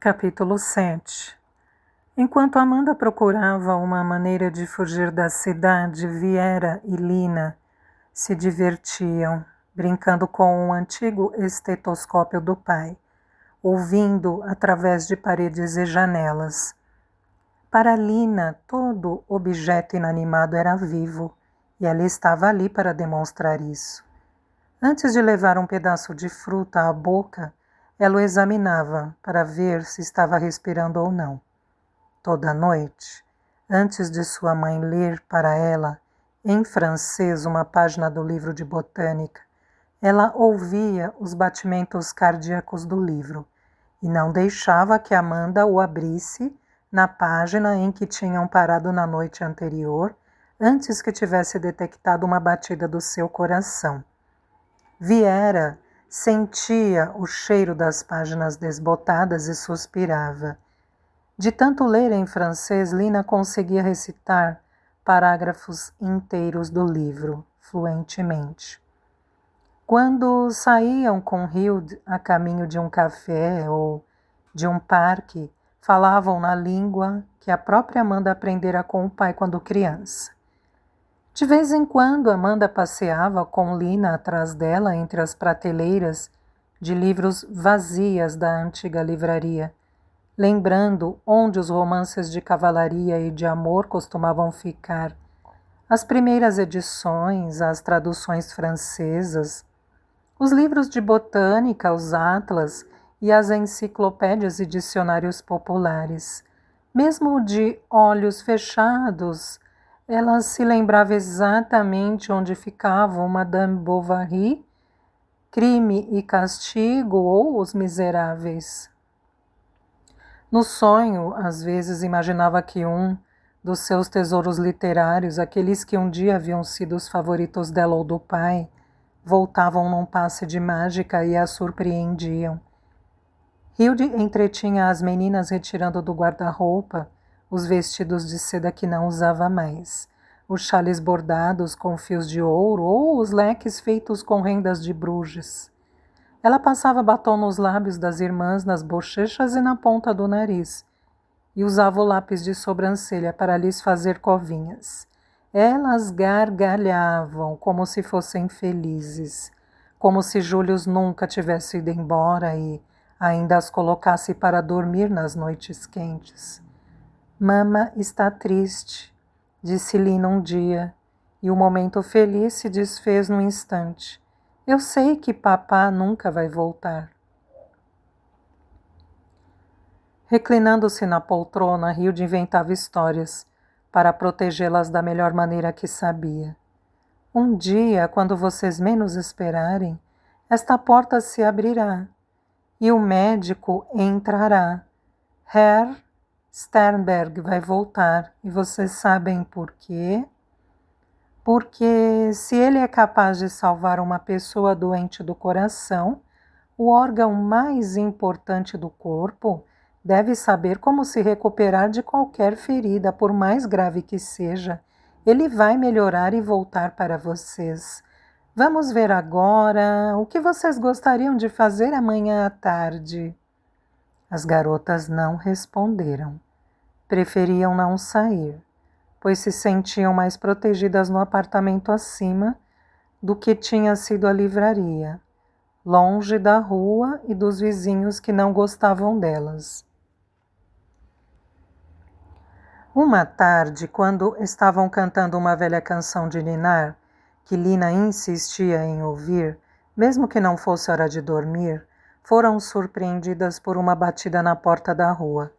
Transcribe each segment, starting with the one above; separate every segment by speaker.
Speaker 1: Capítulo 7. Enquanto Amanda procurava uma maneira de fugir da cidade, Viera e Lina se divertiam, brincando com um antigo estetoscópio do pai, ouvindo através de paredes e janelas. Para Lina, todo objeto inanimado era vivo, e ela estava ali para demonstrar isso. Antes de levar um pedaço de fruta à boca, ela o examinava para ver se estava respirando ou não. Toda noite, antes de sua mãe ler para ela, em francês, uma página do livro de botânica, ela ouvia os batimentos cardíacos do livro e não deixava que Amanda o abrisse na página em que tinham parado na noite anterior, antes que tivesse detectado uma batida do seu coração. Viera sentia o cheiro das páginas desbotadas e suspirava. De tanto ler em francês, Lina conseguia recitar parágrafos inteiros do livro, fluentemente. Quando saíam com Hilde a caminho de um café ou de um parque, falavam na língua que a própria Amanda aprendera com o pai quando criança. De vez em quando, Amanda passeava com Lina atrás dela entre as prateleiras de livros vazias da antiga livraria, lembrando onde os romances de cavalaria e de amor costumavam ficar, as primeiras edições, as traduções francesas, os livros de botânica, os atlas e as enciclopédias e dicionários populares. Mesmo de olhos fechados, ela se lembrava exatamente onde ficavam Madame Bovary, Crime e Castigo ou Os Miseráveis. No sonho, às vezes imaginava que um dos seus tesouros literários, aqueles que um dia haviam sido os favoritos dela ou do pai, voltavam num passe de mágica e a surpreendiam. Hilde entretinha as meninas retirando do guarda-roupa os vestidos de seda que não usava mais, os chales bordados com fios de ouro ou os leques feitos com rendas de Bruges. Ela passava batom nos lábios das irmãs, nas bochechas e na ponta do nariz, e usava o lápis de sobrancelha para lhes fazer covinhas. Elas gargalhavam como se fossem felizes, como se Július nunca tivesse ido embora e ainda as colocasse para dormir nas noites quentes. Mama está triste, disse Lina um dia, e o momento feliz se desfez num instante. Eu sei que papá nunca vai voltar. Reclinando-se na poltrona, Hilde inventava histórias para protegê-las da melhor maneira que sabia. Um dia, quando vocês menos esperarem, esta porta se abrirá e o médico entrará. Herr Sternberg vai voltar e vocês sabem por quê? Porque se ele é capaz de salvar uma pessoa doente do coração, o órgão mais importante do corpo deve saber como se recuperar de qualquer ferida, por mais grave que seja. Ele vai melhorar e voltar para vocês. Vamos ver agora o que vocês gostariam de fazer amanhã à tarde. As garotas não responderam. Preferiam não sair, pois se sentiam mais protegidas no apartamento acima do que tinha sido a livraria, longe da rua e dos vizinhos que não gostavam delas. Uma tarde, quando estavam cantando uma velha canção de ninar, que Lina insistia em ouvir, mesmo que não fosse hora de dormir, foram surpreendidas por uma batida na porta da rua.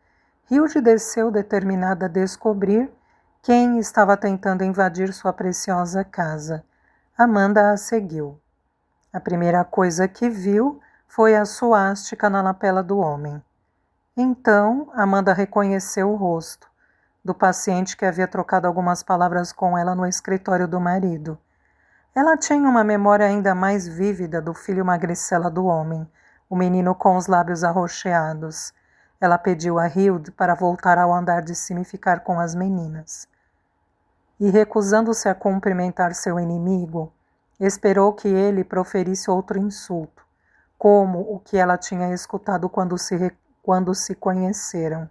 Speaker 1: Hilde desceu determinada a descobrir quem estava tentando invadir sua preciosa casa. Amanda a seguiu. A primeira coisa que viu foi a suástica na lapela do homem. Então, Amanda reconheceu o rosto do paciente que havia trocado algumas palavras com ela no escritório do marido. Ela tinha uma memória ainda mais vívida do filho magricela do homem, o menino com os lábios arroxeados. Ela pediu a Hilde para voltar ao andar de cima e ficar com as meninas. E, recusando-se a cumprimentar seu inimigo, esperou que ele proferisse outro insulto, como o que ela tinha escutado quando se quando se conheceram.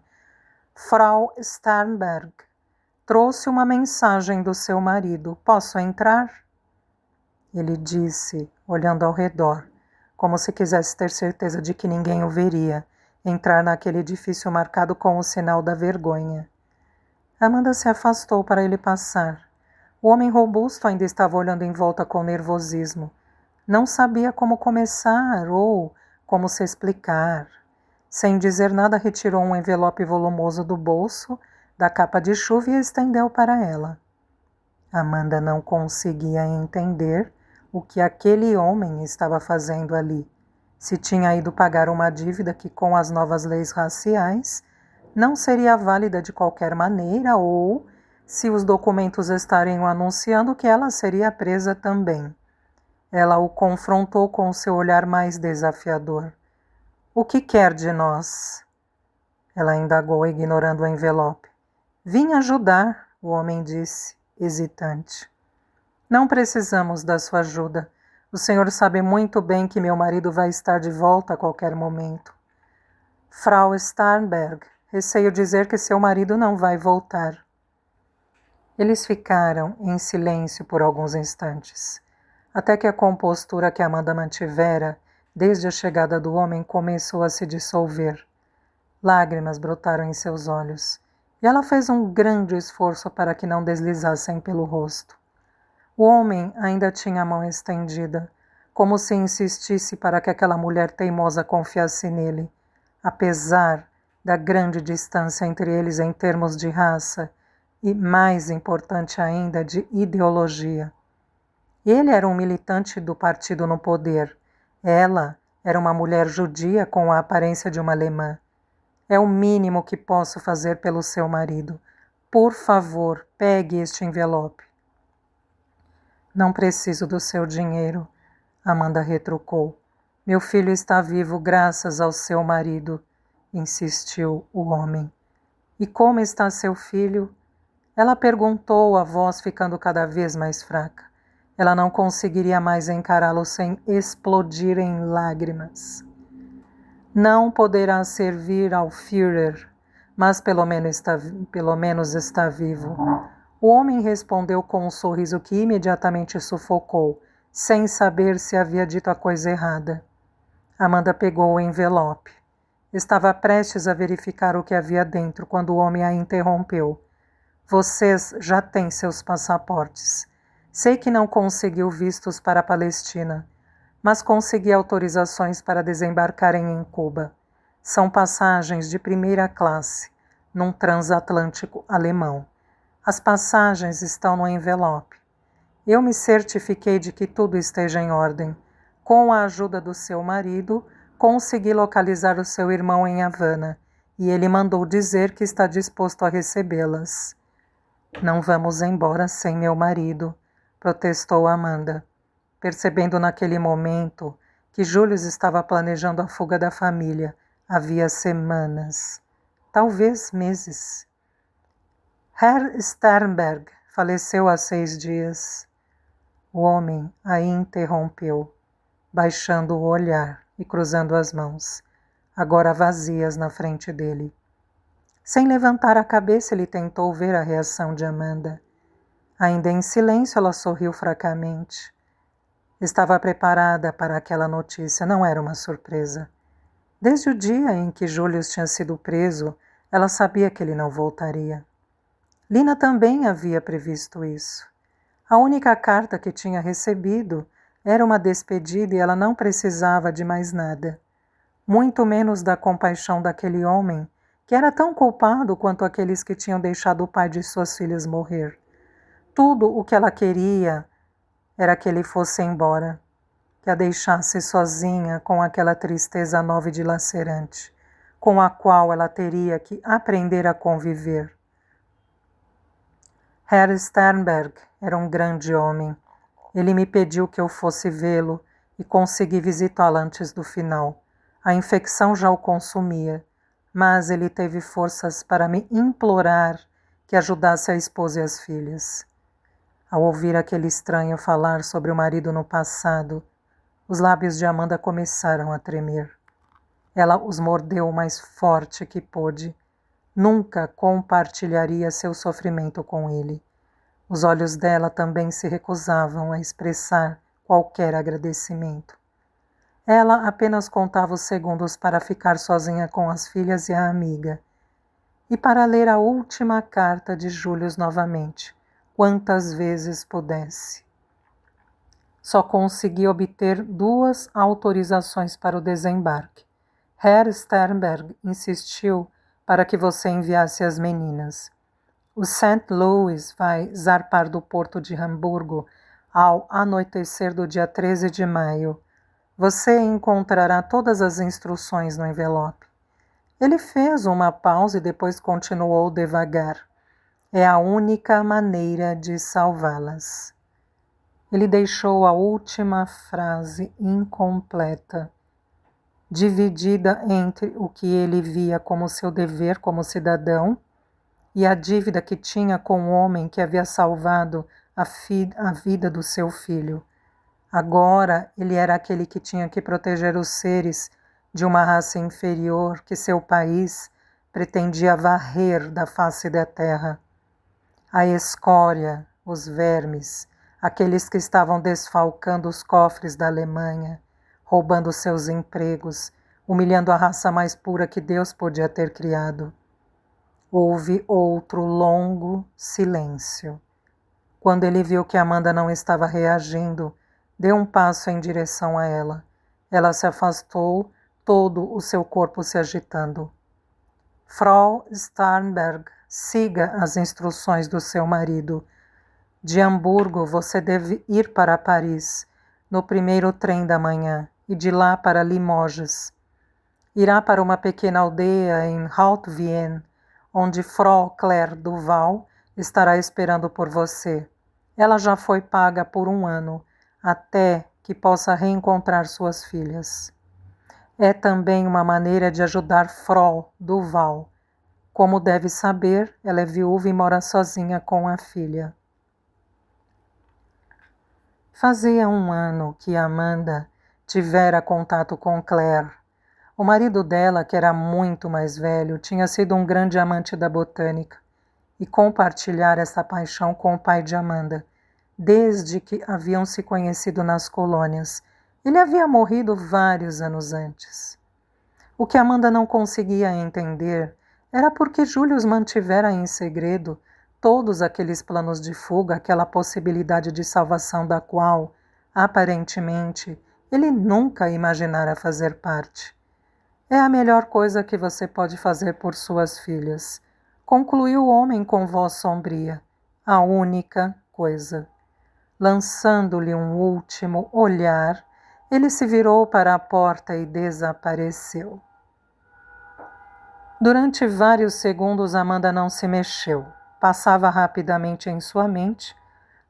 Speaker 1: Frau Sternberg trouxe uma mensagem do seu marido. Posso entrar? Ele disse, olhando ao redor, como se quisesse ter certeza de que ninguém o veria, entrar naquele edifício marcado com o sinal da vergonha. Amanda se afastou para ele passar. O homem robusto ainda estava olhando em volta com nervosismo. Não sabia como começar ou como se explicar. Sem dizer nada, retirou um envelope volumoso do bolso, da capa de chuva e estendeu para ela. Amanda não conseguia entender o que aquele homem estava fazendo ali. Se tinha ido pagar uma dívida que, com as novas leis raciais, não seria válida de qualquer maneira, ou se os documentos estariam anunciando que ela seria presa também. Ela o confrontou com seu olhar mais desafiador. O que quer de nós? Ela indagou, ignorando o envelope. Vim ajudar, o homem disse, hesitante. Não precisamos da sua ajuda. O senhor sabe muito bem que meu marido vai estar de volta a qualquer momento. Frau Sternberg, receio dizer que seu marido não vai voltar. Eles ficaram em silêncio por alguns instantes, até que a compostura que Amanda mantivera desde a chegada do homem começou a se dissolver. Lágrimas brotaram em seus olhos, e ela fez um grande esforço para que não deslizassem pelo rosto. O homem ainda tinha a mão estendida, como se insistisse para que aquela mulher teimosa confiasse nele, apesar da grande distância entre eles em termos de raça e, mais importante ainda, de ideologia. Ele era um militante do partido no poder. Ela era uma mulher judia com a aparência de uma alemã. É o mínimo que posso fazer pelo seu marido. Por favor, pegue este envelope. Não preciso do seu dinheiro, Amanda retrucou. Meu filho está vivo graças ao seu marido, insistiu o homem. E como está seu filho? Ela perguntou, a voz ficando cada vez mais fraca. Ela não conseguiria mais encará-lo sem explodir em lágrimas. Não poderá servir ao Führer, mas pelo menos está vivo. O homem respondeu com um sorriso que imediatamente sufocou, sem saber se havia dito a coisa errada. Amanda pegou o envelope. Estava prestes a verificar o que havia dentro quando o homem a interrompeu. Vocês já têm seus passaportes. Sei que não conseguiu vistos para a Palestina, mas consegui autorizações para desembarcarem em Cuba. São passagens de primeira classe, num transatlântico alemão. As passagens estão no envelope. Eu me certifiquei de que tudo esteja em ordem. Com a ajuda do seu marido, consegui localizar o seu irmão em Havana, e ele mandou dizer que está disposto a recebê-las. Não vamos embora sem meu marido, protestou Amanda, percebendo naquele momento que Julius estava planejando a fuga da família havia semanas, talvez meses. Herr Sternberg faleceu há 6 dias. O homem a interrompeu, baixando o olhar e cruzando as mãos, agora vazias na frente dele. Sem levantar a cabeça, ele tentou ver a reação de Amanda. Ainda em silêncio, ela sorriu fracamente. Estava preparada para aquela notícia, não era uma surpresa. Desde o dia em que Julius tinha sido preso, ela sabia que ele não voltaria. Lina também havia previsto isso. A única carta que tinha recebido era uma despedida e ela não precisava de mais nada. Muito menos da compaixão daquele homem, que era tão culpado quanto aqueles que tinham deixado o pai de suas filhas morrer. Tudo o que ela queria era que ele fosse embora, que a deixasse sozinha com aquela tristeza nova e dilacerante, com a qual ela teria que aprender a conviver. Herr Sternberg era um grande homem. Ele me pediu que eu fosse vê-lo e consegui visitá-lo antes do final. A infecção já o consumia, mas ele teve forças para me implorar que ajudasse a esposa e as filhas. Ao ouvir aquele estranho falar sobre o marido no passado, os lábios de Amanda começaram a tremer. Ela os mordeu o mais forte que pôde. Nunca compartilharia seu sofrimento com ele. Os olhos dela também se recusavam a expressar qualquer agradecimento. Ela apenas contava os segundos para ficar sozinha com as filhas e a amiga, e para ler a última carta de Július novamente, quantas vezes pudesse. Só consegui obter 2 autorizações para o desembarque. Herr Sternberg insistiu para que você enviasse as meninas. O St. Louis vai zarpar do porto de Hamburgo ao anoitecer do dia 13 de maio. Você encontrará todas as instruções no envelope. Ele fez uma pausa e depois continuou devagar. É a única maneira de salvá-las. Ele deixou a última frase incompleta, dividida entre o que ele via como seu dever como cidadão e a dívida que tinha com o homem que havia salvado a vida do seu filho. Agora ele era aquele que tinha que proteger os seres de uma raça inferior que seu país pretendia varrer da face da terra. A escória, os vermes, aqueles que estavam desfalcando os cofres da Alemanha, roubando seus empregos, humilhando a raça mais pura que Deus podia ter criado. Houve outro longo silêncio. Quando ele viu que Amanda não estava reagindo, deu um passo em direção a ela. Ela se afastou, todo o seu corpo se agitando. Frau Sternberg, siga as instruções do seu marido. De Hamburgo você deve ir para Paris, no primeiro trem da manhã, e de lá para Limoges. Irá para uma pequena aldeia em Haute-Vienne, onde Frau Claire Duval estará esperando por você. Ela já foi paga por 1 ano, até que possa reencontrar suas filhas. É também uma maneira de ajudar Frau Duval. Como deve saber, ela é viúva e mora sozinha com a filha. Fazia 1 ano que Amanda tivera contato com Claire. O marido dela, que era muito mais velho, tinha sido um grande amante da botânica e compartilhar essa paixão com o pai de Amanda, desde que haviam se conhecido nas colônias. Ele havia morrido vários anos antes. O que Amanda não conseguia entender era porque Júlio os mantivera em segredo todos aqueles planos de fuga, aquela possibilidade de salvação da qual, aparentemente, ele nunca imaginara fazer parte. É a melhor coisa que você pode fazer por suas filhas, concluiu o homem com voz sombria. A única coisa. Lançando-lhe um último olhar, ele se virou para a porta e desapareceu. Durante vários segundos, Amanda não se mexeu. Passava rapidamente em sua mente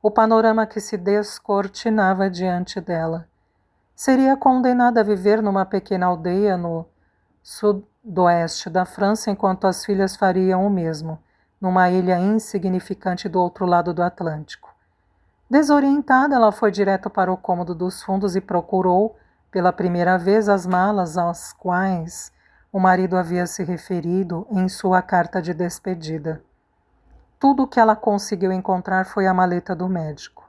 Speaker 1: o panorama que se descortinava diante dela. Seria condenada a viver numa pequena aldeia no sudoeste da França, enquanto as filhas fariam o mesmo, numa ilha insignificante do outro lado do Atlântico. Desorientada, ela foi direto para o cômodo dos fundos e procurou, pela primeira vez, as malas às quais o marido havia se referido em sua carta de despedida. Tudo o que ela conseguiu encontrar foi a maleta do médico.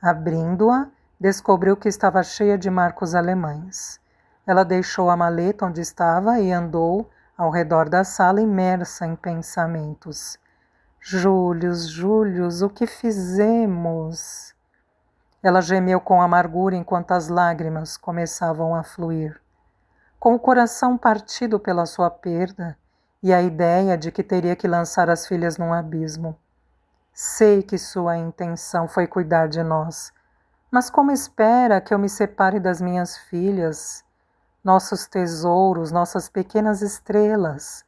Speaker 1: Abrindo-a, descobriu que estava cheia de marcos alemães. Ela deixou a maleta onde estava e andou ao redor da sala imersa em pensamentos. Július, o que fizemos? Ela gemeu com amargura enquanto as lágrimas começavam a fluir. Com o coração partido pela sua perda e a ideia de que teria que lançar as filhas num abismo. Sei que sua intenção foi cuidar de nós, mas como espera que eu me separe das minhas filhas, nossos tesouros, nossas pequenas estrelas?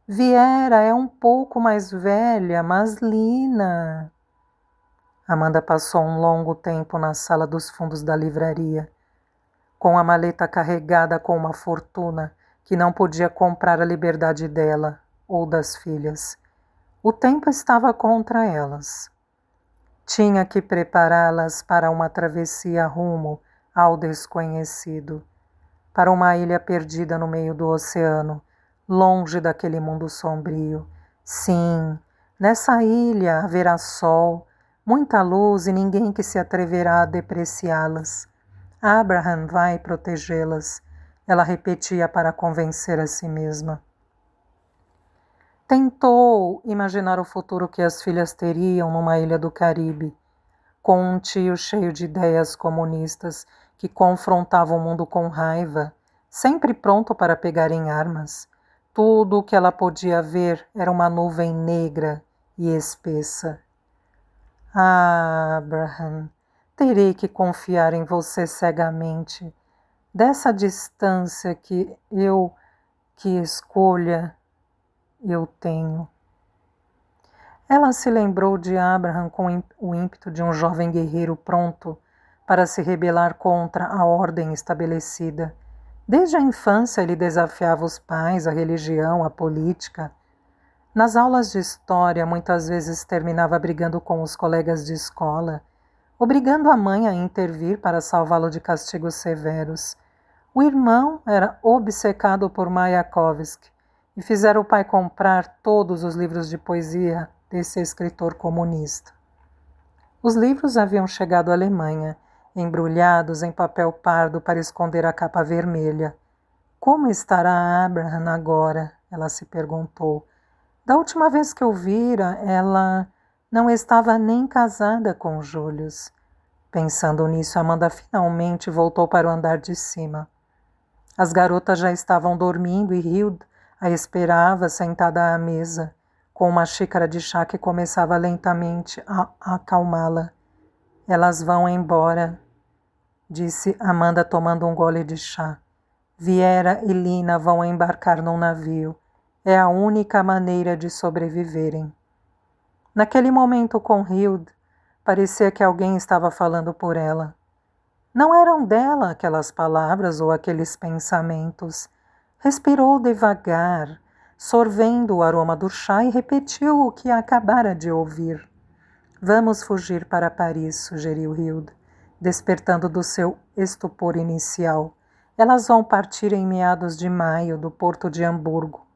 Speaker 1: Viera é um pouco mais velha, mas Lina... Amanda passou um longo tempo na sala dos fundos da livraria, com a maleta carregada com uma fortuna que não podia comprar a liberdade dela ou das filhas. O tempo estava contra elas. Tinha que prepará-las para uma travessia rumo ao desconhecido. para uma ilha perdida no meio do oceano, longe daquele mundo sombrio. Sim, nessa ilha haverá sol, muita luz e ninguém que se atreverá a depreciá-las. Abraham vai protegê-las, ela repetia para convencer a si mesma. Tentou imaginar o futuro que as filhas teriam numa ilha do Caribe, com um tio cheio de ideias comunistas que confrontava o mundo com raiva, sempre pronto para pegar em armas. Tudo o que ela podia ver era uma nuvem negra e espessa. Ah, Abraham, terei que confiar em você cegamente. Dessa distância que escolha, eu tenho. Ela se lembrou de Abraham com o ímpeto de um jovem guerreiro pronto para se rebelar contra a ordem estabelecida. Desde a infância ele desafiava os pais, a religião, a política. Nas aulas de história, muitas vezes terminava brigando com os colegas de escola, obrigando a mãe a intervir para salvá-lo de castigos severos. O irmão era obcecado por Mayakovsky e fizera o pai comprar todos os livros de poesia desse escritor comunista. Os livros haviam chegado à Alemanha, embrulhados em papel pardo para esconder a capa vermelha. Como estará Abraham agora? Ela se perguntou. Da última vez que o vira, ela não estava nem casada com Julius. Pensando nisso, Amanda finalmente voltou para o andar de cima. As garotas já estavam dormindo e Hilde a esperava sentada à mesa, com uma xícara de chá que começava lentamente a acalmá-la. Elas vão embora, disse Amanda tomando um gole de chá. Viera e Lina vão embarcar num navio. É a única maneira de sobreviverem. Naquele momento com Hilde, parecia que alguém estava falando por ela. Não eram dela aquelas palavras ou aqueles pensamentos. Respirou devagar, sorvendo o aroma do chá e repetiu o que acabara de ouvir. Vamos fugir para Paris, sugeriu Hilde, despertando do seu estupor inicial. Elas vão partir em meados de maio do porto de Hamburgo.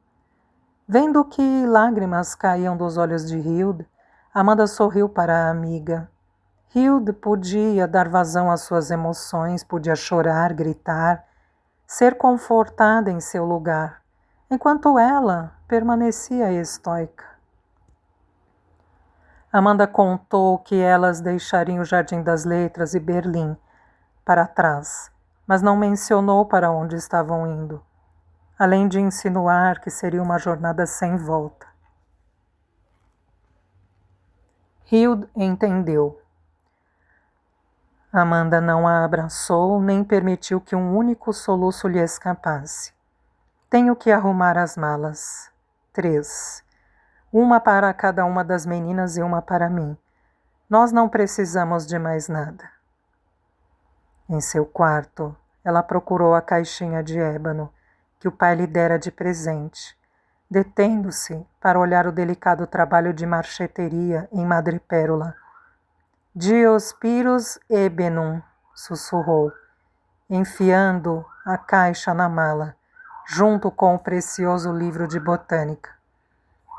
Speaker 1: Vendo que lágrimas caíam dos olhos de Hilde, Amanda sorriu para a amiga. Hilde podia dar vazão às suas emoções, podia chorar, gritar, ser confortada em seu lugar, enquanto ela permanecia estoica. Amanda contou que elas deixariam o Jardim das Letras e Berlim para trás, mas não mencionou para onde estavam indo, além de insinuar que seria uma jornada sem volta. Hilde entendeu. Amanda não a abraçou nem permitiu que um único soluço lhe escapasse. Tenho que arrumar as malas. 3. Uma para cada uma das meninas e uma para mim. Nós não precisamos de mais nada. Em seu quarto, ela procurou a caixinha de ébano que o pai lhe dera de presente, detendo-se para olhar o delicado trabalho de marcheteria em madrepérola. Diospyros ebenum, sussurrou, enfiando a caixa na mala, junto com o precioso livro de botânica.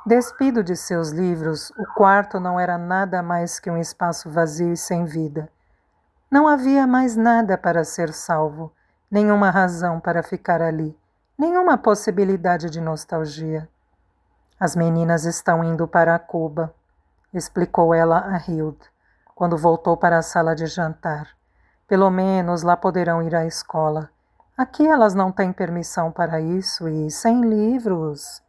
Speaker 1: Despido de seus livros, o quarto não era nada mais que um espaço vazio e sem vida. Não havia mais nada para ser salvo, nenhuma razão para ficar ali, nenhuma possibilidade de nostalgia. As meninas estão indo para Cuba, explicou ela a Hilde, quando voltou para a sala de jantar. Pelo menos lá poderão ir à escola. Aqui elas não têm permissão para isso e sem livros.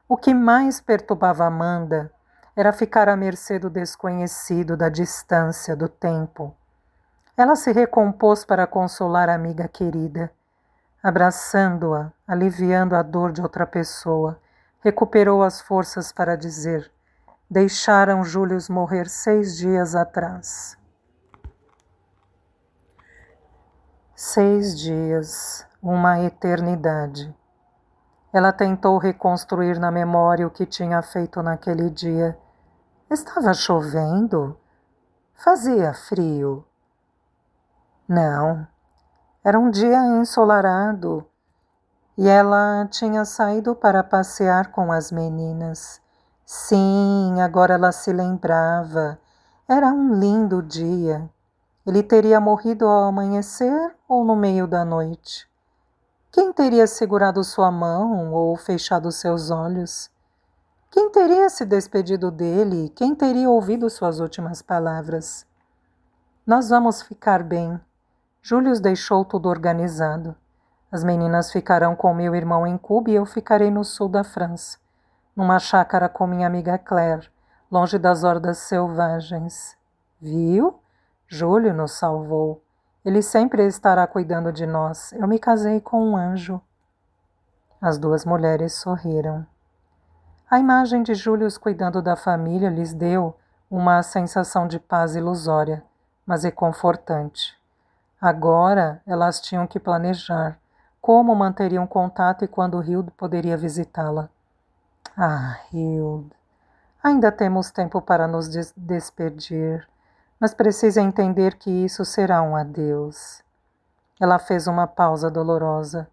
Speaker 1: O que mais perturbava Amanda era ficar à mercê do desconhecido, da distância, do tempo. Ela se recompôs para consolar a amiga querida. Abraçando-a, aliviando a dor de outra pessoa, recuperou as forças para dizer: deixaram Július morrer 6 dias atrás. 6 dias, uma eternidade. Ela tentou reconstruir na memória o que tinha feito naquele dia. Estava chovendo? Fazia frio? Não. Era um dia ensolarado e ela tinha saído para passear com as meninas. Sim, agora ela se lembrava. Era um lindo dia. Ele teria morrido ao amanhecer ou no meio da noite? Quem teria segurado sua mão ou fechado seus olhos? Quem teria se despedido dele? Quem teria ouvido suas últimas palavras? Nós vamos ficar bem. Július deixou tudo organizado. As meninas ficarão com meu irmão em Cuba e eu ficarei no sul da França, numa chácara com minha amiga Claire, longe das hordas selvagens. Viu? Júlio nos salvou. Ele sempre estará cuidando de nós. Eu me casei com um anjo. As duas mulheres sorriram. A imagem de Júlio cuidando da família lhes deu uma sensação de paz ilusória, mas reconfortante. Agora elas tinham que planejar como manteriam contato e quando Hilde poderia visitá-la. Ah, Hilde, ainda temos tempo para nos despedir, mas precisa entender que isso será um adeus. Ela fez uma pausa dolorosa.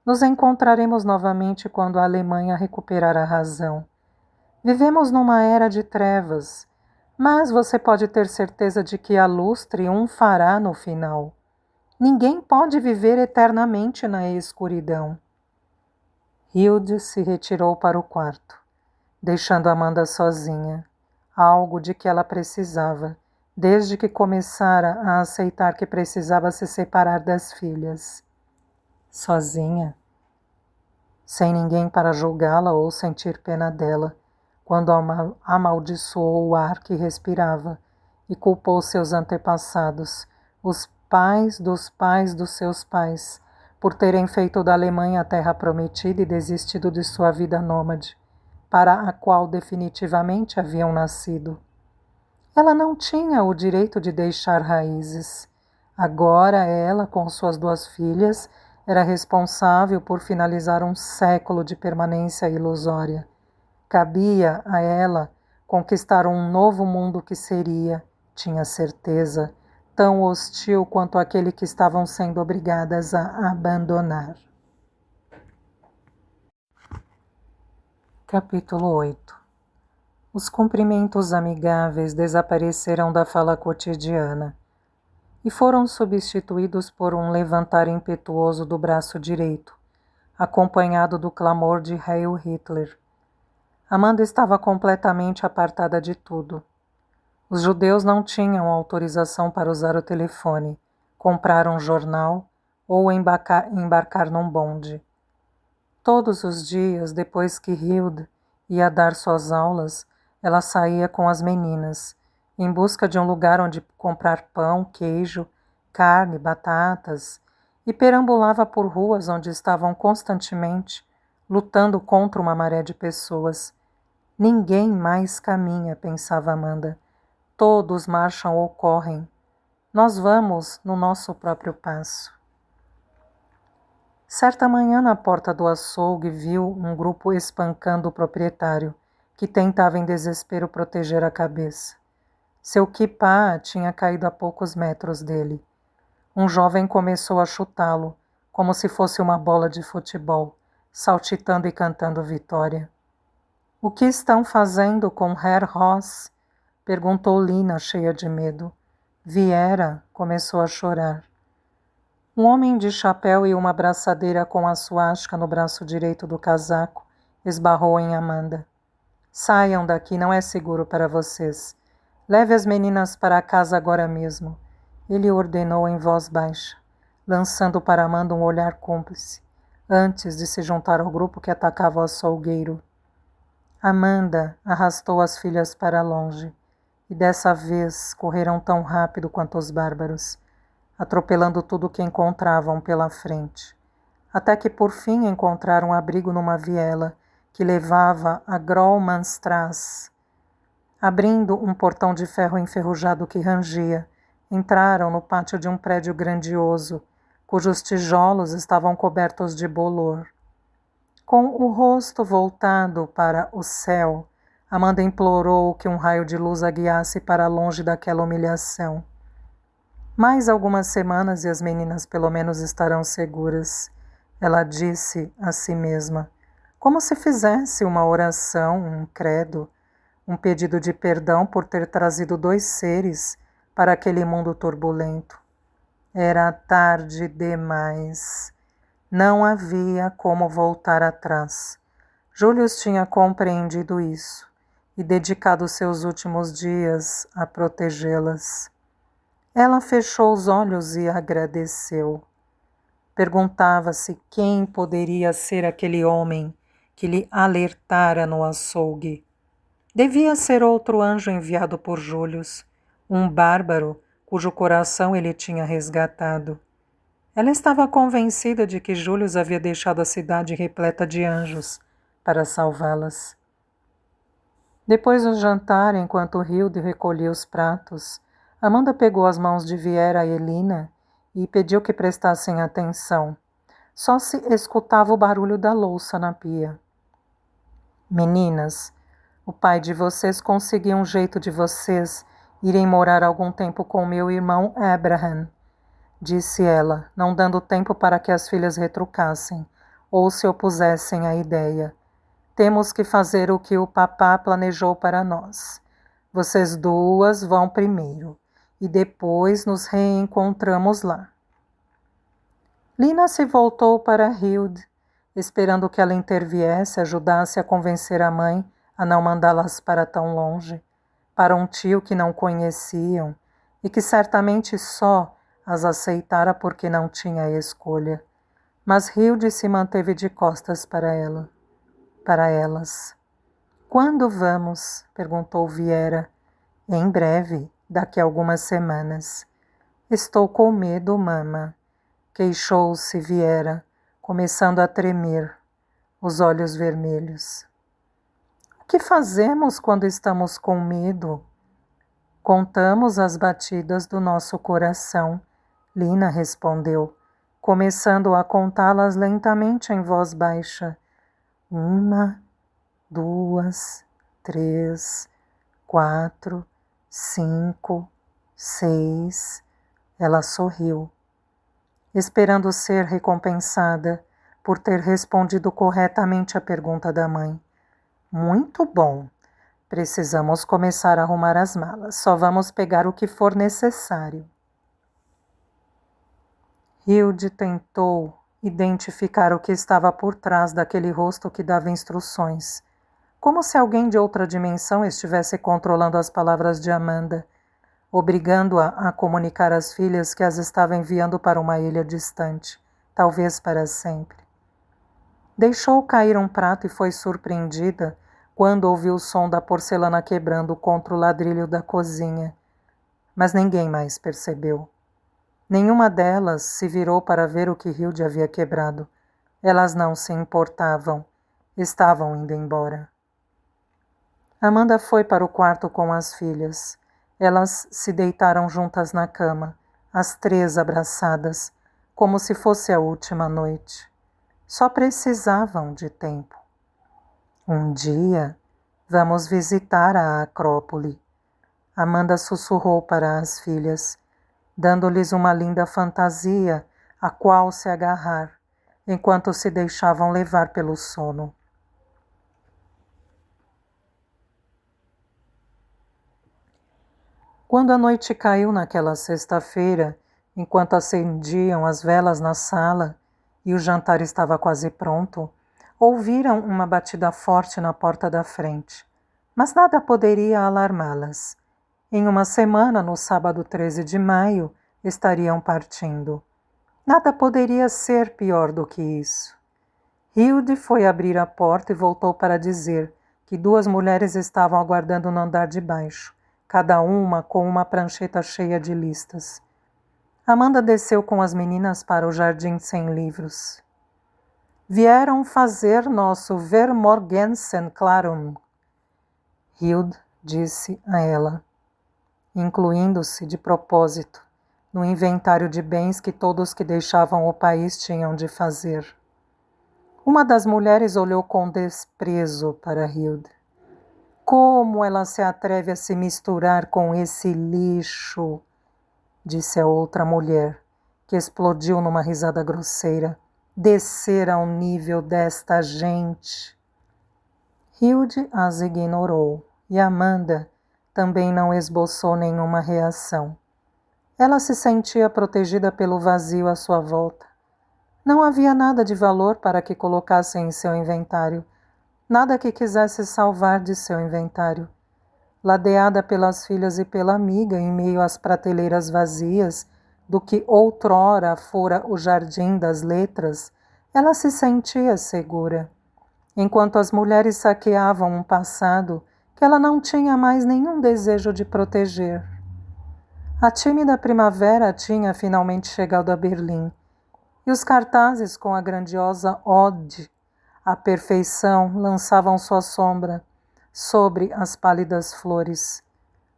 Speaker 1: Nos encontraremos novamente quando a Alemanha recuperar a razão. Vivemos numa era de trevas, mas você pode ter certeza de que a luz triunfará no final. Ninguém pode viver eternamente na escuridão. Hilde se retirou para o quarto, deixando Amanda sozinha, algo de que ela precisava, desde que começara a aceitar que precisava se separar das filhas. Sozinha, sem ninguém para julgá-la ou sentir pena dela, quando amaldiçoou o ar que respirava e culpou seus antepassados, os pais dos seus pais, por terem feito da Alemanha a terra prometida e desistido de sua vida nômade, para a qual definitivamente haviam nascido. Ela não tinha o direito de deixar raízes. Agora ela, com suas duas filhas, era responsável por finalizar um século de permanência ilusória. Cabia a ela conquistar um novo mundo que seria, tinha certeza, tão hostil quanto aquele que estavam sendo obrigadas a abandonar. Capítulo 8. Os cumprimentos amigáveis desapareceram da fala cotidiana e foram substituídos por um levantar impetuoso do braço direito, acompanhado do clamor de Heil Hitler. Amanda estava completamente apartada de tudo. Os judeus não tinham autorização para usar o telefone, comprar um jornal ou embarcar num bonde. Todos os dias, depois que Hilde ia dar suas aulas, ela saía com as meninas, em busca de um lugar onde comprar pão, queijo, carne, batatas, e perambulava por ruas onde estavam constantemente lutando contra uma maré de pessoas. Ninguém mais caminha, pensava Amanda. Todos marcham ou correm. Nós vamos no nosso próprio passo. Certa manhã, na porta do açougue, viu um grupo espancando o proprietário, que tentava em desespero proteger a cabeça. Seu quipá tinha caído a poucos metros dele. Um jovem começou a chutá-lo, como se fosse uma bola de futebol, saltitando e cantando vitória. — O que estão fazendo com Herr Ross? Perguntou Lina, cheia de medo. Viera começou a chorar. Um homem de chapéu e uma braçadeira com a suástica no braço direito do casaco esbarrou em Amanda. Saiam daqui, não é seguro para vocês. Leve as meninas para casa agora mesmo. Ele ordenou em voz baixa, lançando para Amanda um olhar cúmplice, antes de se juntar ao grupo que atacava o açougueiro. Amanda arrastou as filhas para longe, e dessa vez correram tão rápido quanto os bárbaros, atropelando tudo o que encontravam pela frente, até que por fim encontraram abrigo numa viela que levava a Graumanstrasse. Abrindo um portão de ferro enferrujado que rangia, entraram no pátio de um prédio grandioso, cujos tijolos estavam cobertos de bolor. Com o rosto voltado para o céu, Amanda implorou que um raio de luz a guiasse para longe daquela humilhação. Mais algumas semanas e as meninas pelo menos estarão seguras, ela disse a si mesma, como se fizesse uma oração, um credo, um pedido de perdão por ter trazido 2 seres para aquele mundo turbulento. Era tarde demais. Não havia como voltar atrás. Julius tinha compreendido isso e dedicado seus últimos dias a protegê-las. Ela fechou os olhos e agradeceu. Perguntava-se quem poderia ser aquele homem que lhe alertara no açougue. Devia ser outro anjo enviado por Julius, um bárbaro cujo coração ele tinha resgatado. Ela estava convencida de que Julius havia deixado a cidade repleta de anjos para salvá-las. Depois do jantar, enquanto Hilde recolhia os pratos, Amanda pegou as mãos de Viera e Elina e pediu que prestassem atenção. Só se escutava o barulho da louça na pia. Meninas, o pai de vocês conseguiu um jeito de vocês irem morar algum tempo com meu irmão Abraham, disse ela, não dando tempo para que as filhas retrucassem ou se opusessem à ideia. Temos que fazer o que o papá planejou para nós. Vocês 2 vão primeiro e depois nos reencontramos lá. Lina se voltou para Hilde, esperando que ela interviesse, ajudasse a convencer a mãe a não mandá-las para tão longe, para um tio que não conheciam e que certamente só as aceitara porque não tinha escolha. Mas Hilde se manteve de costas para elas. Quando vamos? Perguntou Viera. Em breve, daqui a algumas semanas. Estou com medo, mama, queixou-se Viera, começando a tremer, os olhos vermelhos. O que fazemos quando estamos com medo? Contamos as batidas do nosso coração, Lina respondeu, começando a contá-las lentamente em voz baixa. 1, 2, 3, 4, 5, 6. Ela sorriu, esperando ser recompensada por ter respondido corretamente a pergunta da mãe. Muito bom. Precisamos começar a arrumar as malas. Só vamos pegar o que for necessário. Hilde tentou identificar o que estava por trás daquele rosto que dava instruções, como se alguém de outra dimensão estivesse controlando as palavras de Amanda, obrigando-a a comunicar às filhas que as estava enviando para uma ilha distante, talvez para sempre. Deixou cair um prato e foi surpreendida quando ouviu o som da porcelana quebrando contra o ladrilho da cozinha. Mas ninguém mais percebeu. Nenhuma delas se virou para ver o que Hilde havia quebrado. Elas não se importavam. Estavam indo embora. Amanda foi para o quarto com as filhas. Elas se deitaram juntas na cama, as 3 abraçadas, como se fosse a última noite. Só precisavam de tempo. Um dia, vamos visitar a Acrópole. Amanda sussurrou para as filhas, dando-lhes uma linda fantasia a qual se agarrar, enquanto se deixavam levar pelo sono. Quando a noite caiu naquela sexta-feira, enquanto acendiam as velas na sala e o jantar estava quase pronto, ouviram uma batida forte na porta da frente, mas nada poderia alarmá-las. Em uma semana, no sábado 13 de maio, estariam partindo. Nada poderia ser pior do que isso. Hilde foi abrir a porta e voltou para dizer que 2 mulheres estavam aguardando no andar de baixo, cada uma com uma prancheta cheia de listas. Amanda desceu com as meninas para o jardim sem livros. Vieram fazer nosso Vermorgensen-Klarum, Hilde disse a ela, incluindo-se de propósito no inventário de bens que todos que deixavam o país tinham de fazer. Uma das mulheres olhou com desprezo para Hilde. Como ela se atreve a se misturar com esse lixo? disse a outra mulher, que explodiu numa risada grosseira. Descer ao nível desta gente. Hilde as ignorou, e Amanda também não esboçou nenhuma reação. Ela se sentia protegida pelo vazio à sua volta. Não havia nada de valor para que colocasse em seu inventário, nada que quisesse salvar de seu inventário. Ladeada pelas filhas e pela amiga em meio às prateleiras vazias do que outrora fora o jardim das letras, ela se sentia segura, enquanto as mulheres saqueavam um passado que ela não tinha mais nenhum desejo de proteger. A tímida primavera tinha finalmente chegado a Berlim, e os cartazes com a grandiosa ode à perfeição lançavam sua sombra sobre as pálidas flores.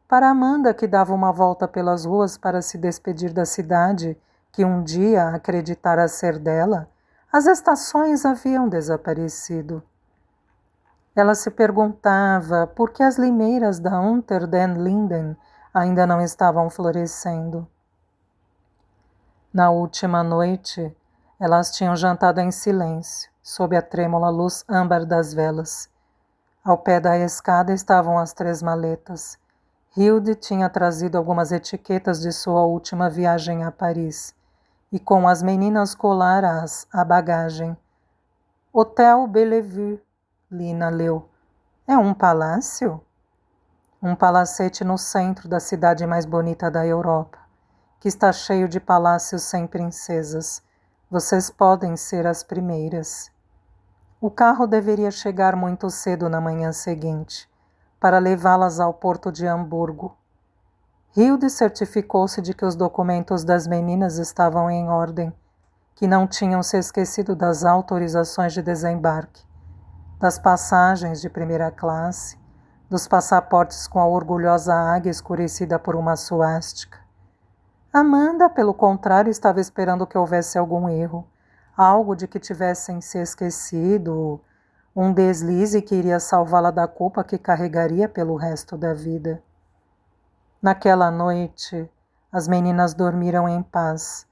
Speaker 1: Para Amanda, que dava uma volta pelas ruas para se despedir da cidade, que um dia acreditara ser dela, as estações haviam desaparecido. Ela se perguntava por que as limeiras da Unter den Linden ainda não estavam florescendo. Na última noite, elas tinham jantado em silêncio, sob a trêmula luz âmbar das velas. Ao pé da escada estavam as 3 maletas. Hilde tinha trazido algumas etiquetas de sua última viagem a Paris, e com as meninas colara-as à bagagem. Hotel Bellevue, Lina leu. É um palácio? Um palacete no centro da cidade mais bonita da Europa, que está cheio de palácios sem princesas. Vocês podem ser as primeiras. O carro deveria chegar muito cedo na manhã seguinte, para levá-las ao porto de Hamburgo. Hilde certificou-se de que os documentos das meninas estavam em ordem, que não tinham se esquecido das autorizações de desembarque, das passagens de primeira classe, dos passaportes com a orgulhosa águia escurecida por uma suástica. Amanda, pelo contrário, estava esperando que houvesse algum erro, algo de que tivessem se esquecido, um deslize que iria salvá-la da culpa que carregaria pelo resto da vida. Naquela noite, as meninas dormiram em paz,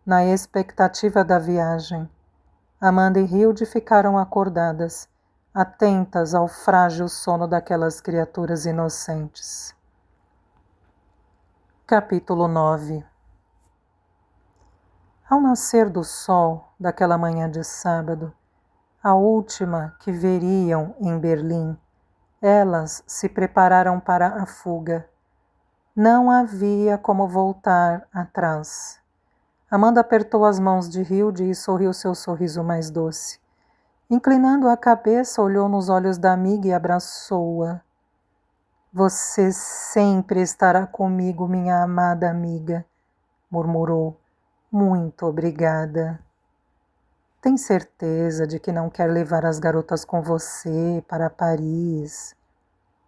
Speaker 1: na expectativa da viagem. Amanda e Hilde ficaram acordadas, atentas ao frágil sono daquelas criaturas inocentes. Capítulo 9. Ao nascer do sol daquela manhã de sábado, a última que veriam em Berlim, elas se prepararam para a fuga. Não havia como voltar atrás. Amanda apertou as mãos de Hilde e sorriu seu sorriso mais doce. Inclinando a cabeça, olhou nos olhos da amiga e abraçou-a. Você sempre estará comigo, minha amada amiga, murmurou. Muito obrigada. Tem certeza de que não quer levar as garotas com você para Paris?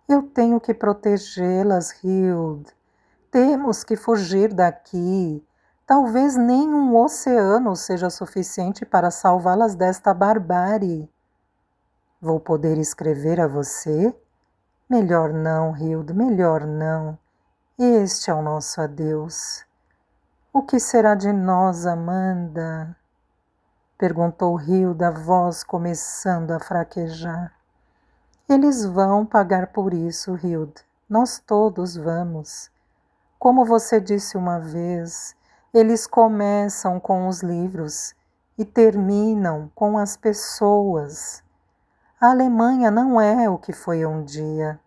Speaker 1: Eu tenho que protegê-las, Hilde. Temos que fugir daqui. Talvez nem um oceano seja suficiente para salvá-las desta barbárie. Vou poder escrever a você? Melhor não, Hilde, melhor não. Este é o nosso adeus. O que será de nós, Amanda? Perguntou Hilde, a voz começando a fraquejar. Eles vão pagar por isso, Hilde. Nós todos vamos. Como você disse uma vez, eles começam com os livros e terminam com as pessoas. A Alemanha não é o que foi um dia.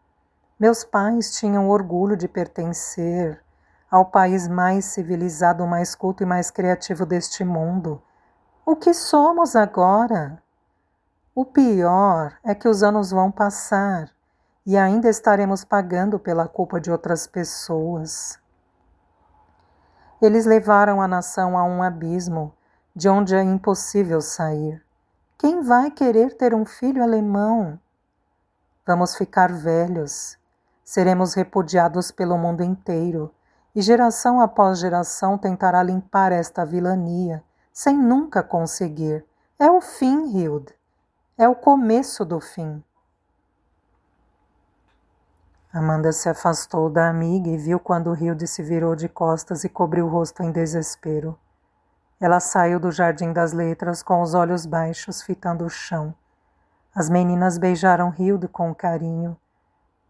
Speaker 1: Meus pais tinham orgulho de pertencer ao país mais civilizado, mais culto e mais criativo deste mundo. O que somos agora? O pior é que os anos vão passar e ainda estaremos pagando pela culpa de outras pessoas. Eles levaram a nação a um abismo de onde é impossível sair. Quem vai querer ter um filho alemão? Vamos ficar velhos, seremos repudiados pelo mundo inteiro, e geração após geração tentará limpar esta vilania, sem nunca conseguir. É o fim, Hilde. É o começo do fim. Amanda se afastou da amiga e viu quando Hilde se virou de costas e cobriu o rosto em desespero. Ela saiu do Jardim das Letras com os olhos baixos, fitando o chão. As meninas beijaram Hilde com carinho.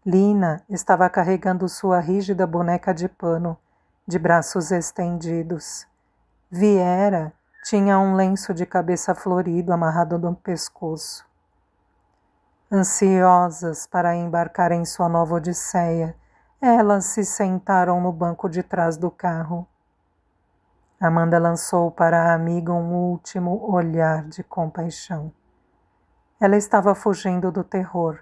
Speaker 1: Lina estava carregando sua rígida boneca de pano, de braços estendidos. Viera tinha um lenço de cabeça florido amarrado no pescoço. Ansiosas para embarcar em sua nova odisseia, elas se sentaram no banco de trás do carro. Amanda lançou para a amiga um último olhar de compaixão. Ela estava fugindo do terror,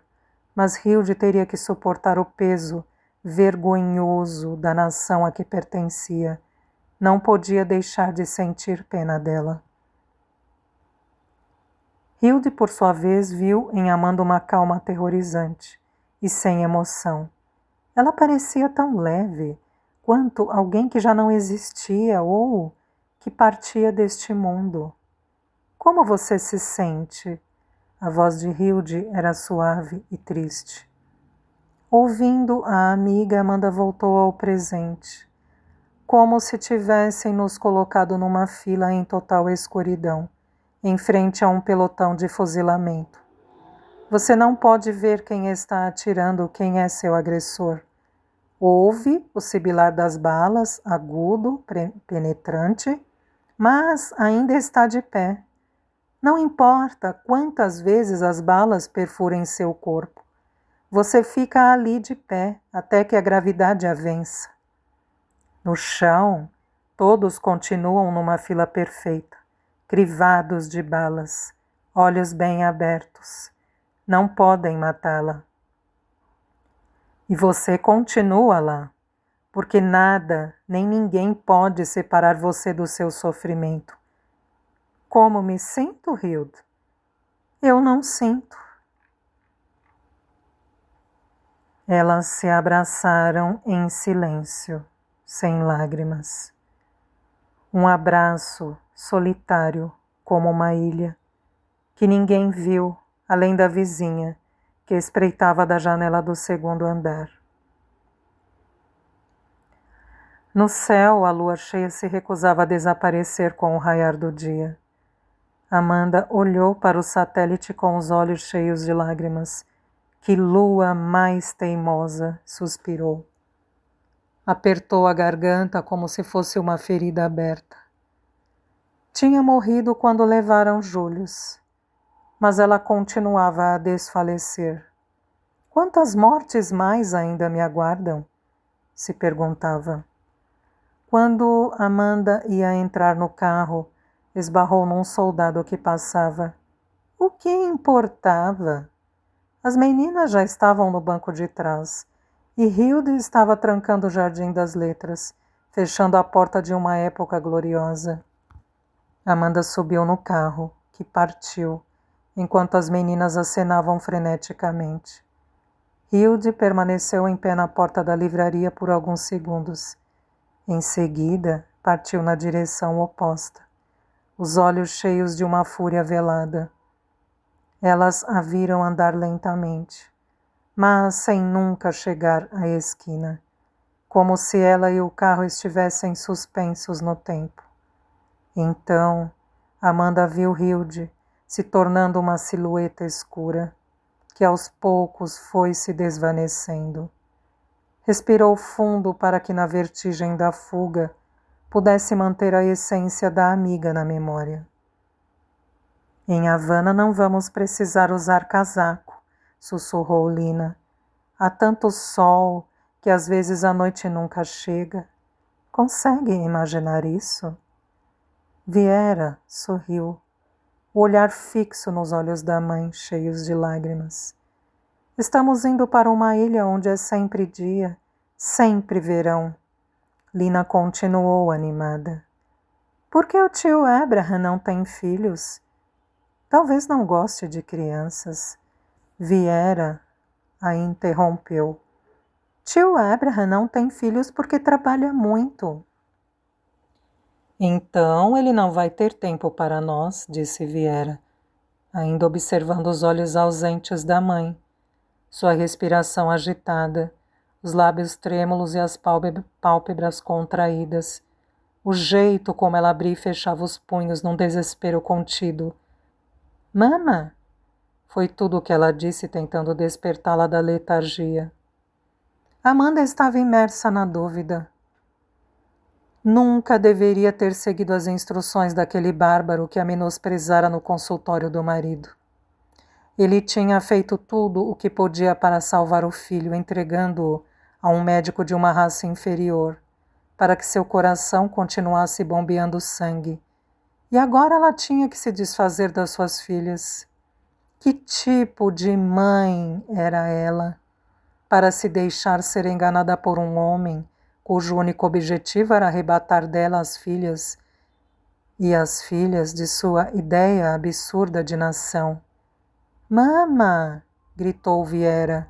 Speaker 1: mas Hilde teria que suportar o peso vergonhoso da nação a que pertencia. Não podia deixar de sentir pena dela. Hilde, por sua vez, viu em Amanda uma calma aterrorizante e sem emoção. Ela parecia tão leve quanto alguém que já não existia ou que partia deste mundo. Como você se sente? A voz de Hilde era suave e triste. Ouvindo a amiga, Amanda voltou ao presente, como se tivessem nos colocado numa fila em total escuridão, em frente a um pelotão de fuzilamento. Você não pode ver quem está atirando, quem é seu agressor. Ouve o sibilar das balas, agudo, penetrante, mas ainda está de pé. Não importa quantas vezes as balas perfurem seu corpo. Você fica ali de pé até que a gravidade a vença. No chão, todos continuam numa fila perfeita, crivados de balas, olhos bem abertos. Não podem matá-la. E você continua lá, porque nada nem ninguém pode separar você do seu sofrimento. Como me sinto, Hilde? Eu não sinto. Elas se abraçaram em silêncio, sem lágrimas. Um abraço solitário, como uma ilha, que ninguém viu, além da vizinha, que espreitava da janela do segundo andar. No céu, a lua cheia se recusava a desaparecer com o raiar do dia. Amanda olhou para o satélite com os olhos cheios de lágrimas. Que lua mais teimosa, suspirou. Apertou a garganta como se fosse uma ferida aberta. Tinha morrido quando levaram Július, mas ela continuava a desfalecer. Quantas mortes mais ainda me aguardam? Se perguntava. Quando Amanda ia entrar no carro, esbarrou num soldado que passava. O que importava? As meninas já estavam no banco de trás, e Hilde estava trancando o Jardim das Letras, fechando a porta de uma época gloriosa. Amanda subiu no carro, que partiu, enquanto as meninas acenavam freneticamente. Hilde permaneceu em pé na porta da livraria por alguns segundos. Em seguida, partiu na direção oposta, os olhos cheios de uma fúria velada. Elas a viram andar lentamente, mas sem nunca chegar à esquina, como se ela e o carro estivessem suspensos no tempo. Então, Amanda viu Hilde se tornando uma silhueta escura, que aos poucos foi se desvanecendo. Respirou fundo para que na vertigem da fuga pudesse manter a essência da amiga na memória. Em Havana não vamos precisar usar casaco, sussurrou Lina. Há tanto sol que às vezes a noite nunca chega. Consegue imaginar isso? Viera sorriu, o olhar fixo nos olhos da mãe, cheios de lágrimas. Estamos indo para uma ilha onde é sempre dia, sempre verão. Lina continuou animada. Por que o tio Abraham não tem filhos? Talvez não goste de crianças. Viera a interrompeu. Tio Abraham não tem filhos porque trabalha muito. Então ele não vai ter tempo para nós, disse Viera, ainda observando os olhos ausentes da mãe, sua respiração agitada, os lábios trêmulos e as pálpebras contraídas, o jeito como ela abria e fechava os punhos num desespero contido. Mama! Foi tudo o que ela disse, tentando despertá-la da letargia. Amanda estava imersa na dúvida. Nunca deveria ter seguido as instruções daquele bárbaro que a menosprezara no consultório do marido. Ele tinha feito tudo o que podia para salvar o filho, entregando-o a um médico de uma raça inferior, para que seu coração continuasse bombeando sangue. E agora ela tinha que se desfazer das suas filhas. Que tipo de mãe era ela, para se deixar ser enganada por um homem cujo único objetivo era arrebatar dela as filhas e as filhas de sua ideia absurda de nação? Mama! Gritou Viera.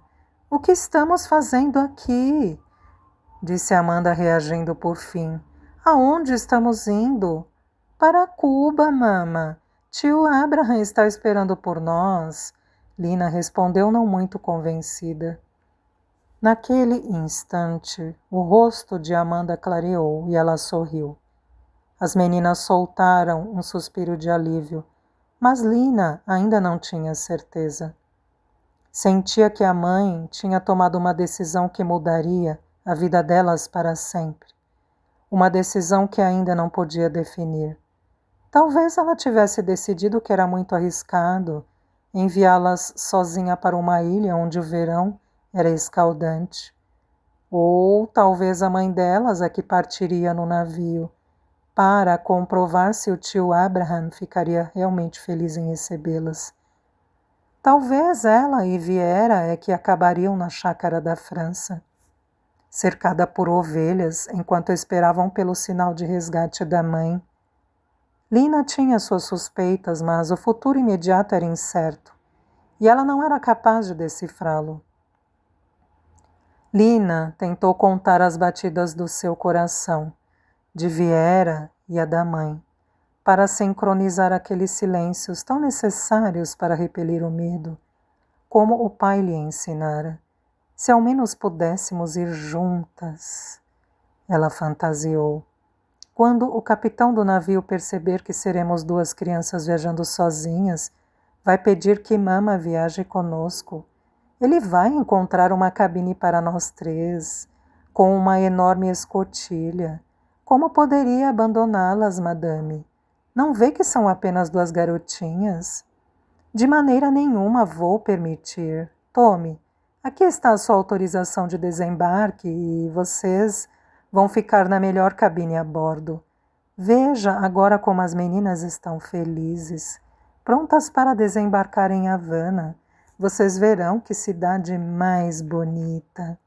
Speaker 1: O que estamos fazendo aqui? Disse Amanda, reagindo por fim. Aonde estamos indo? Para Cuba, mama. Tio Abraham está esperando por nós. Lina respondeu não muito convencida. Naquele instante, o rosto de Amanda clareou e ela sorriu. As meninas soltaram um suspiro de alívio, mas Lina ainda não tinha certeza. Sentia que a mãe tinha tomado uma decisão que mudaria a vida delas para sempre. Uma decisão que ainda não podia definir. Talvez ela tivesse decidido que era muito arriscado enviá-las sozinha para uma ilha onde o verão era escaldante. Ou talvez a mãe delas é que partiria no navio para comprovar se o tio Abraham ficaria realmente feliz em recebê-las. Talvez ela e Viera é que acabariam na chácara da França, cercada por ovelhas enquanto esperavam pelo sinal de resgate da mãe. Lina tinha suas suspeitas, mas o futuro imediato era incerto, e ela não era capaz de decifrá-lo. Lina tentou contar as batidas do seu coração, de Viera e a da mãe, para sincronizar aqueles silêncios tão necessários para repelir o medo, como o pai lhe ensinara. Se ao menos pudéssemos ir juntas, ela fantasiou. Quando o capitão do navio perceber que seremos duas crianças viajando sozinhas, vai pedir que mama viaje conosco. Ele vai encontrar uma cabine para nós três, com uma enorme escotilha. Como poderia abandoná-las, madame? Não vê que são apenas duas garotinhas? De maneira nenhuma vou permitir. Tome, aqui está a sua autorização de desembarque e vocês vão ficar na melhor cabine a bordo. Veja agora como as meninas estão felizes, prontas para desembarcar em Havana. Vocês verão que cidade mais bonita.